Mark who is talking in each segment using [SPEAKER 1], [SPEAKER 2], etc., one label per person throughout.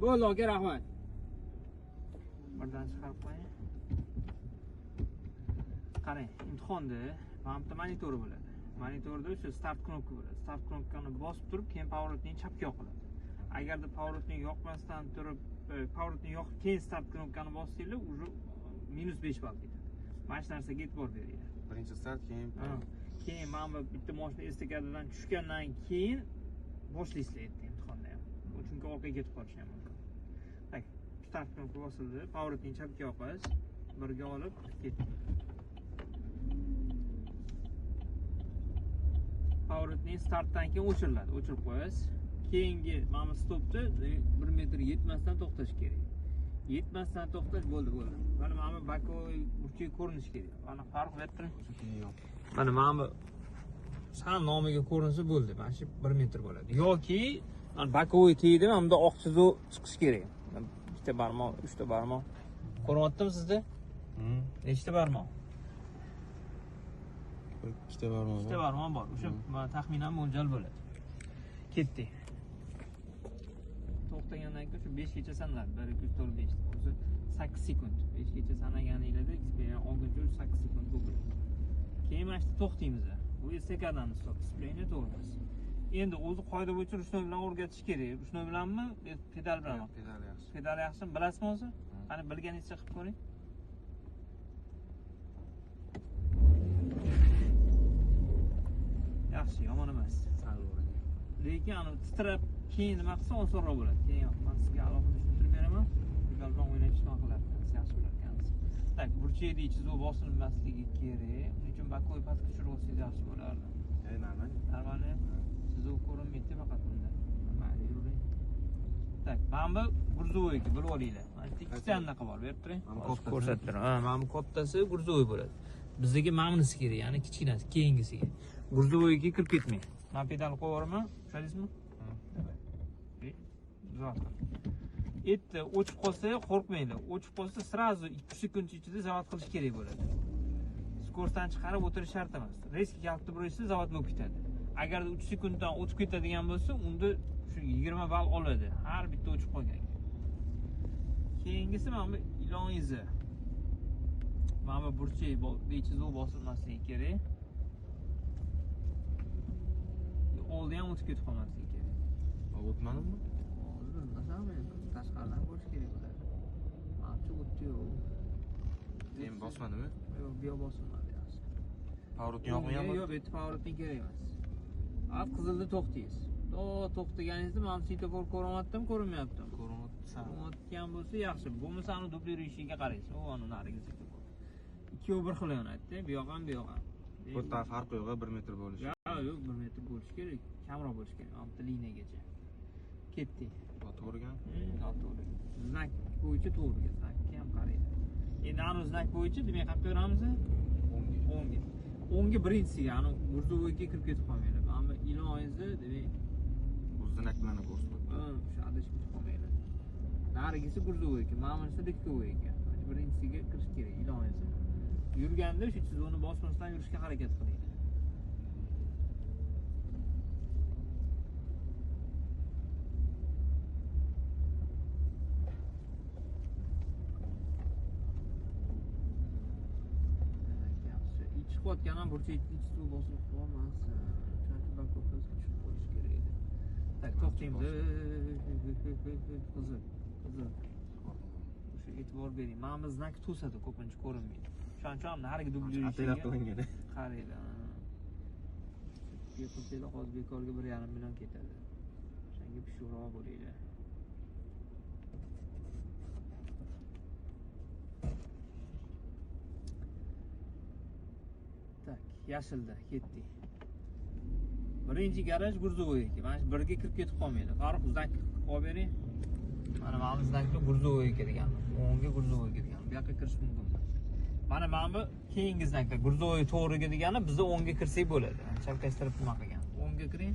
[SPEAKER 1] Bo'ldi, aka, rahmat. Birdan chiqarib qo'ying. Qarang, imtihonda mana bitta monitori bo'ladi. Monitorda o'sha start knopka bo'ladi. Start knopkani bosib turib, keyin pоворotning chapga yoqiladi. Agarda pоворotning yoqmasdan turib, pоворotning yoqib keyin start knopkani bossanglar, уже -5 ball ketadi. Mana shu narsaga e'tibor beringlar.
[SPEAKER 2] Birinchi start,
[SPEAKER 1] Keyin mana bu bitta mashina estakadidan tushgandan keyin boshlaysizlar imtihonni ham. Chunki orqaga ketib qolishi ham mumkin. Tak, start knopka bosildi, pоворotning chapga yoqasiz, birga olib ketdi. Pоворotning startdan keyin o'chiriladi, o'chirib qo'yasiz. Keyingi mana bu stopda 1 metr yetmasdan to'xtash kerak. Yetmasdan to'xtash bo'ldi. Mana bu bokovoy burchak ko'rinishi kerak. Mana farq berib Mana bu sal nomiga ko'rinsa bo'ldi. Mana shu 1 metr bo'ladi. Yoki mana bokovoy tegdi, mana bunda oq chiziq chiqish kerak. Bitta barmoq, 3 ta barmoq. Ko'ryaptimi sizda? Nechta barmoq?
[SPEAKER 2] 2 ta barmoq.
[SPEAKER 1] 2 ta barmoq bor. O'sha taxminan mo'ljal bo'ladi. Ketdik. To'xtagandan keyin shu 5 gacha sanaladi. 1 2 3 4 5. O'zi 8 sekund. 5 gacha sanaganingizda displeyni 8 sekund bo'ladi. Keyin mana shu to'xtaymiz. Bu estakadan stop displeyni to'g'rimiz. Endi o'zi qoida bo'yicha ruchnoy bilan o'rgatish kerak. Ruchnoy bilanmi, pedal bilanmi?
[SPEAKER 2] Pedal yaxshi.
[SPEAKER 1] Pedal yaxshimi? Bilasizmi o'zi? Qani bilganingizcha qilib ko'ring. Yaxshi, yomon emas. Lekin ani titrab keyin nima qilsa osonroq bo'ladi. Keyin men sizga alohida tushuntirib beraman. Pedal bilan o'ynashni qiladi. Yaxshi bo'lar ekansiz. Tak, burchakda chizuv bosilmasligi kerak. Uning uchun bakovoy pastga tushirib olsangiz yaxshi bo'lardi. Normalniy. Chizuv ko'rinmaydi faqat bunda. Mayli, yuring. Tak, mana bu gurzovoyga bilib olinglar. Mana shu ikkita anaqa bor, berib turing. Ko'rsatib beraman. Ha, mana bu kattasi gurzovoy bo'ladi. Bizga mamnisi kerak, ya'ni kichkinasi, keyingisiga. Gurzovoyga kirib ketmang. Men pedal qo'yaveraman, tushundingizmi? Etti o'chib qolsa, qo'rqmanglar. O'chib qolsa, srazu 2 sekund ichida zavod qilish kerak bo'ladi. Skorsdan chiqarib o'tirish shart emas. Reski kaltni buraysiz, zavod bo'lib ketadi. Agarda 3 sekunddan o'tib ketadigan bo'lsa, unda shu 20 ball oladi. Har bitta o'chib qolganga. Keyingisi mana bu ilon izi. Mana bu burchak bechizuv bosilmasligi kerak. Oldi ham o'tib ketib qolmasligi kerak.
[SPEAKER 2] O'tmadimmi?
[SPEAKER 1] Tashqaridan ko'rish kerak bo'ladi. Mana o'tdi-yu.
[SPEAKER 2] Keyin bosmadimi?
[SPEAKER 1] Yo'q, bu yoq bosilmadi yaxshi.
[SPEAKER 2] Pavrotni yoqmayapmi?
[SPEAKER 1] Yo'q, bu yerda pavrotning kerak emas. Hozir qizilda to'xtaysiz. To'xtaganingizda men svetofor ko'ryaptimi, ko'rinmayaptimi? Ko'rinayotgan bo'lsa yaxshi. Bo'lmasa uni dublirishiga qaraysiz. U uni nariga svetofor. Ikkovi bir xil yonadi, bu yoq ham, bu yoq ham.
[SPEAKER 2] Bu farqi yo'q, 1 metr bo'lishi.
[SPEAKER 1] Yo'q, 1 metr bo'lishi kerak. Kamroq bo'lishi kerak. Mana bu liniyagacha. Ketdik.
[SPEAKER 2] To'g'rigan?
[SPEAKER 1] To'g'ri. Znak bo'yicha to'g'riga, znakka ham qaraydi. Endi anu znak bo'yicha demak qilib ko'ramiz? 10 ga. 10 ga birinchisiga, anu gurzovoyga kirib ketib qolmaydi. Mana bu iloningizni demak
[SPEAKER 2] bu znak bilan ko'rsatdi.
[SPEAKER 1] O'sha adashib qolmaydi. Narigisi gurzovoyga, mana bunisi dekkovoyga. Birinchisiga kirish kerak iloningizni. Yurganda shu chizuvni bosmasdan yurishga harakat qiling. Chiqayotgan ham burchakni chizuv bosilib qolmasin. Chunki bakopga tushib qo'yish kerak edi. Tak, to'xtaymiz. Qizil. O'sha e'tibor bering. Mana bu znak to'sadi, ko'pincha ko'rinmaydi. Shuning uchun ham nariga dublirishiga qaranglar. Qilsanglar hozir bekorga 1,5 million ketadi. O'shanga pishuvroq bo'linglar. Tak, yashilda ketdik. Birinchi garaj gurzovoyga. Mana shu birga kirib ketib qolmaydi. Farruh znak olib bering. Mana bu znakni gurzovoyga degan. 10 ga gurzovoyga degan. Bu yoqqa kirish mumkin. Mana bu keyingi znakda gurzovoy to'g'riga degani bizda 10 ga kirsak bo'ladi. Chalkashtirib nima qilgan. 10 ga kiring.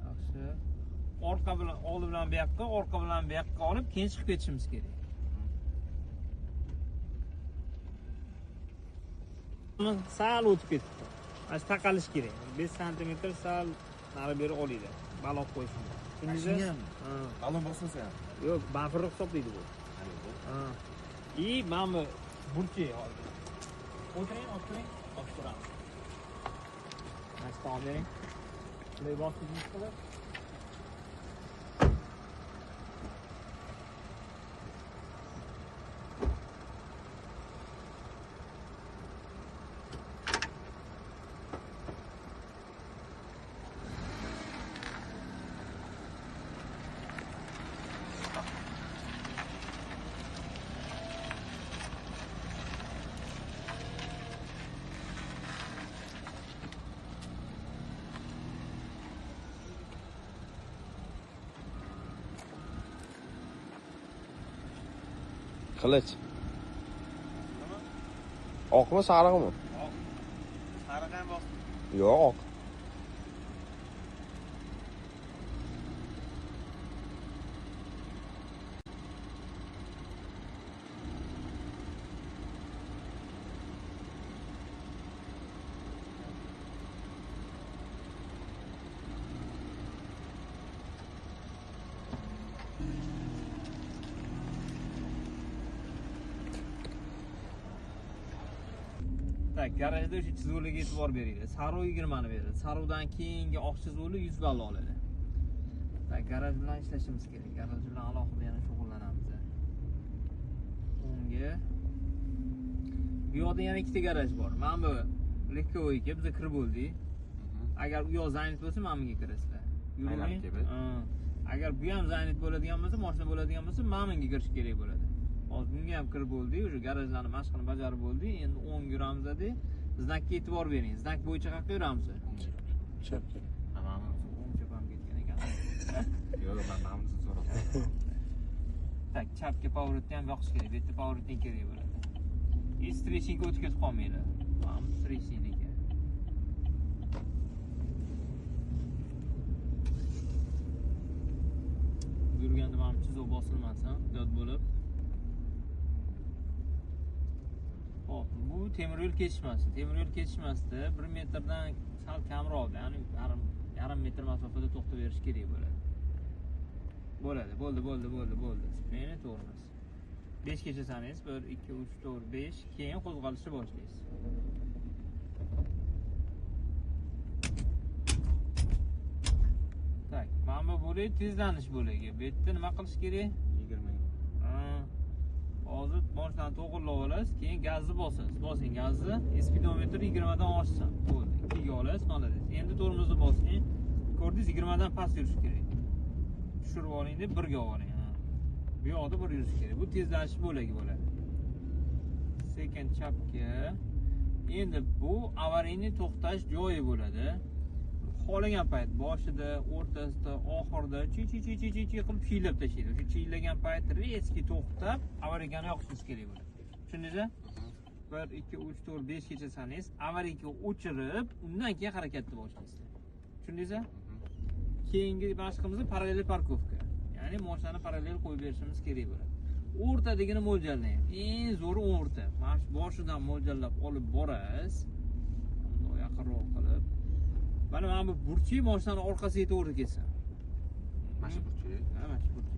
[SPEAKER 1] Yaxshi. Orqa bilan oldi bilan bu yoqqa, orqa bilan bu yoqqa olib, keyin chiqib ketishimiz kerak. Sal o'tib ketdi. Mana taqalish kerak. 5 sm sal nari beri oliydi. Baloq qo'yishim. Tushundingizmi? Ha.
[SPEAKER 2] Balon bosmasa ham.
[SPEAKER 1] Yo'q, bafirroq hisoblaydi bu. Ha. И mana bu burchi hozir. O'tiring, o'tiring, o'tiramiz. Nasib bering. Bunday bosishimiz qilib.
[SPEAKER 3] Qilich. Oqmi, sariqmi?
[SPEAKER 2] Sariq ham bos.
[SPEAKER 3] Yo'q, oq.
[SPEAKER 1] Tak, garajda o'sha chizuviga e'tibor beringlar. Sariq 20 ni beradi. Sariqdan keyingi oq chizuvi 100 ball oladi. Tak, garaj bilan ishlashimiz kerak. Garaj bilan alohida yana shug'ullanamiz. Unga bu yoqda yana ikkita garaj bor. Mana bu lekkovoyga biz kirib bo'ldik. Agar u yoq zaynit bo'lsa, mana bunga kirasizlar. Yurmang. Agar bu ham zaynit bo'ladigan bo'lsa, mashina bo'ladigan bo'lsa, mana bunga kirish kerak bo'ladi. Hozir bunga ham kirib bo'ldik, o'sha garajlarning mashqini bajarib bo'ldik. Endi 10 yuramizda znakka e'tibor bering. Znak bo'yicha qayerga yuramiz?
[SPEAKER 3] Chapga.
[SPEAKER 1] Tamam, o'ng chapam ketgan ekan.
[SPEAKER 2] Yo'q, men namini so'radim.
[SPEAKER 1] Tak, chapga pоворotni ham yoqish kerak. Bu yerda pоворotning kerak bo'ladi. Stretchingga o'tib ketib qolmanglar. Mana stretchingniki. Yurganda mana chizuv bosilmasin, dod bo'lib. Hop, bu temir yo'l kesishmasi. Temir yo'l kesishmasida 1 metrdan sal kamroq, ya'ni yarim metr masofada to'xtab berish kerak bo'ladi. Bo'ldi. Meni to'g'rimiz. 5 gacha sanaysiz. 1 2 3 4 5, keyin qo'zg'alishni boshlaysiz. Tak, mana bu bo'lak tezlanish bo'lagi. Bu yerda nima qilish kerak?
[SPEAKER 2] 20.
[SPEAKER 1] Hozir boshdan to'g'irlab olasiz, keyin gazni bosasiz. Bosing gazni, speedometr 20 dan oshsin. Bo'ldi. 2 ga olasiz, malades. Endi tormozni bosing. Ko'rdingiz, 20 dan past yurish kerak. Tushirib oling deb 1 ga oling. Bu yoqda 1 yurish kerak. Bu tezlanish bo'lagi bo'ladi. Sekin chapga. Endi bu avariyni to'xtash joyi bo'ladi. Xohlagan payt boshida, o'rtasida, oxirida chi qilib chiylab tashlaydi. O'sha chiylagan payt rezki to'xtab, avariyani yoqishingiz kerak bo'ladi. Tushundingizmi? 1 2 3 4 5 gacha sanaysiz. Avariyni o'chirib, undan keyin harakatni boshlaysiz. Tushundingizmi? Keyingi mashqimiz parallel parkovka. Ya'ni mashinani parallel qo'yib berishimiz kerak bo'ladi. O'rtadagini mo'ljallang. Eng zo'ri o'rta. Mana shu boshidan mo'ljallab olib borasiz. Bunday yaqinroq qilib. Mana bu burchi mashinani orqasiga to'g'ri ketsin.
[SPEAKER 2] Mana shu burchi.
[SPEAKER 1] Ha, mana shu burchi.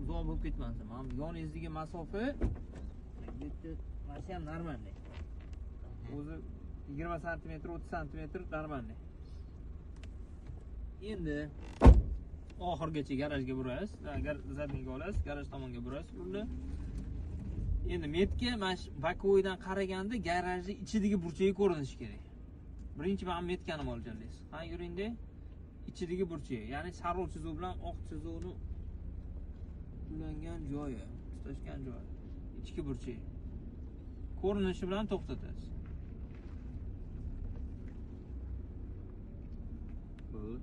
[SPEAKER 1] Uzoq bo'lib ketmasin. Mana yoningizdagi masofa bitta mana shu ham normalniy. O'zi 20 sm, 30 sm normalniy. Endi oxirgacha garajga burasiz, zadniga olasiz, garaj tomonga burasiz rulni. Endi metka mana shu bakovoydan qaraganda garajning ichidagi burchiga ko'rinishi kerak. Birinchi mana metkani mo'ljallaysiz. Ha, yuringda ichidagi burchi, ya'ni sariq chizuv bilan oq chizuvni ulangan joyi, tutashgan joyi, ichki burchi. Ko'rinishi bilan to'xtatasiz.
[SPEAKER 2] Bo'ldi.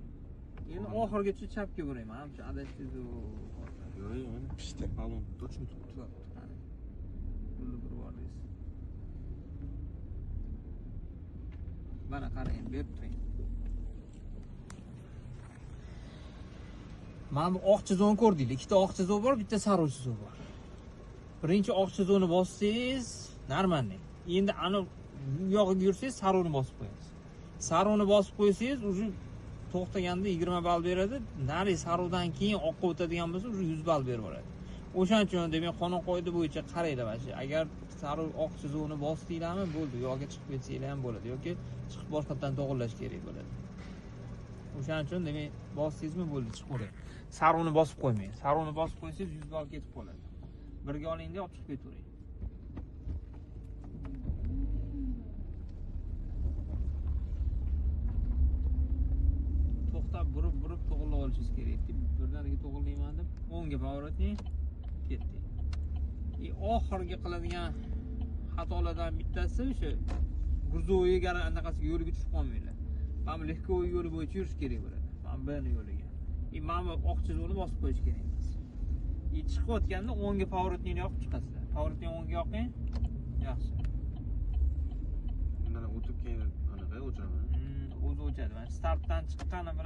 [SPEAKER 1] Endi oxirgacha chapga burayman. Hamcha adashdi
[SPEAKER 2] Yo'q, mana
[SPEAKER 3] Pishdi.
[SPEAKER 2] balon точно turibdi.
[SPEAKER 1] Pulni bir bordingiz. Mana qarang, berib turing. Mana bu oq chizuvni ko'rdinglar. Ikkita oq chizuv bor, bitta sariq chizuv bor. Birinchi oq chizuvni bossangiz, normalniy. Endi ana bu yog'iga yursangiz, sariqni bosib qo'yasiz. Sariqni bosib qo'ysangiz, уже to'xtaganda 20 ball beradi. Nari saruvdan keyin oqqa o'tadigan bo'lsa, уже 100 ball berib yuboradi. O'shaning uchun demak qonun qoida bo'yicha qaranglar mana shu. Agar sariq oq chizuvni bosdinglarmi, bo'ldi. Yo'lga chiqib ketsanglar ham bo'ladi yoki chiqib boshqatdan to'g'irlash kerak bo'ladi. O'shaning uchun demak bosdingizmi, bo'ldi, chiqib qo'ying. Saruvni bosib qo'ymang. Saruvni bosib qo'ysangiz 100 ball ketib qoladi. Birga olingda olib chiqib ketavering. To'xtab burib to'g'irlab olishingiz kerak deb birdaniga to'g'irlayman deb o'ngga pоворotning ketdi. Oxirgi qiladigan xatolardan bittasi o'sha gruzoviy anaqasiga yo'liga tushib qolmanglar. Mana bu lehkoviy yo'li bo'yicha yurish kerak bo'ladi. Mana bu yo'liga. Mana bu oq chizuvni bosib qo'yish kerak emas. Chiqayotganda o'ngga pоворotni yoqib chiqasizlar. Pоворotni o'ngga yoqing. Yaxshi.
[SPEAKER 2] Bundan o'tib keyin anaqa o'chadi.
[SPEAKER 1] O'zi o'chadi. Mana startdan chiqqani bilan